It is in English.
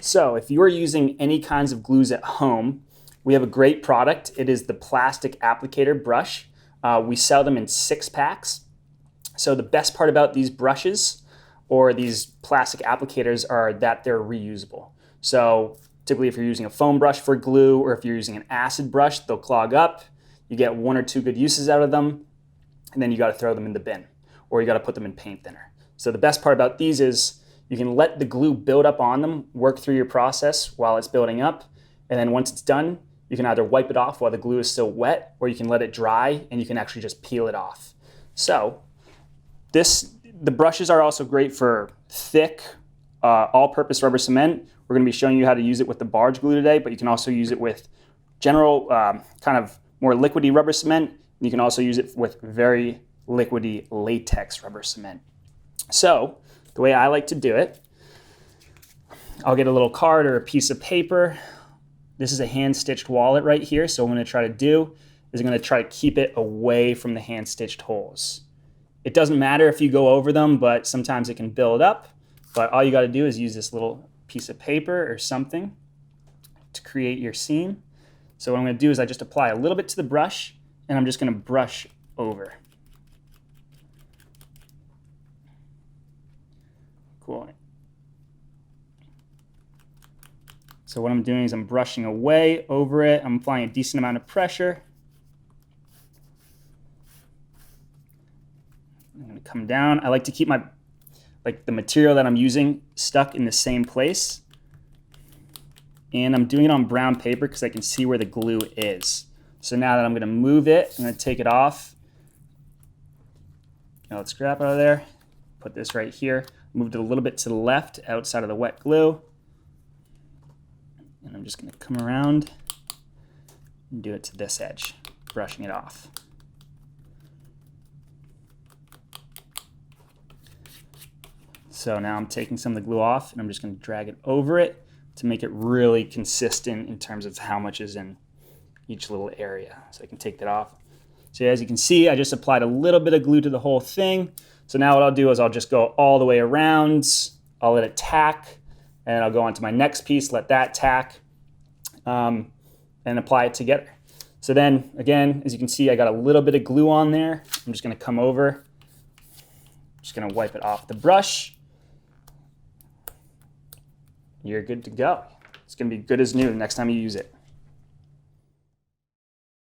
So if you're using any kinds of glues at home, we have a great product. It is the plastic applicator brush. We sell them in 6-packs. So the best part about these brushes or these plastic applicators are that they're reusable. So typically if you're using a foam brush for glue or if you're using an acid brush, they'll clog up. You get 1 or 2 good uses out of them, and then you got to throw them in the bin or you got to put them in paint thinner. So the best part about these is you can let the glue build up on them, work through your process while it's building up, and then once it's done, you can either wipe it off while the glue is still wet, or you can let it dry and you can actually just peel it off. So the brushes are also great for thick, all-purpose rubber cement. We're going to be showing you how to use it with the Barge Glue today, but you can also use it with general kind of more liquidy rubber cement. And you can also use it with very liquidy latex rubber cement. So the way I like to do it, I'll get a little card or a piece of paper. This is a hand-stitched wallet right here, so what I'm going to try to do is I'm going to try to keep it away from the hand-stitched holes. It doesn't matter if you go over them, but sometimes it can build up. But all you got to do is use this little piece of paper or something to create your seam. So what I'm going to do is I just apply a little bit to the brush, and I'm just going to brush over. Cool. So what I'm doing is I'm brushing away over it. I'm applying a decent amount of pressure. I'm going to come down. I like to keep the material that I'm using stuck in the same place. And I'm doing it on brown paper because I can see where the glue is. So now that I'm going to move it, I'm going to take it off. Now let's scrap out of there. Put this right here. Moved it a little bit to the left outside of the wet glue. And I'm just going to come around and do it to this edge, brushing it off. So now I'm taking some of the glue off and I'm just going to drag it over it to make it really consistent in terms of how much is in each little area. So I can take that off. So as you can see, I just applied a little bit of glue to the whole thing. So now what I'll do is I'll just go all the way around, I'll let it tack, and I'll go on to my next piece, let that tack, and apply it together. So then, again, as you can see, I got a little bit of glue on there. I'm just going to come over, just going to wipe it off the brush. You're good to go. It's going to be good as new the next time you use it.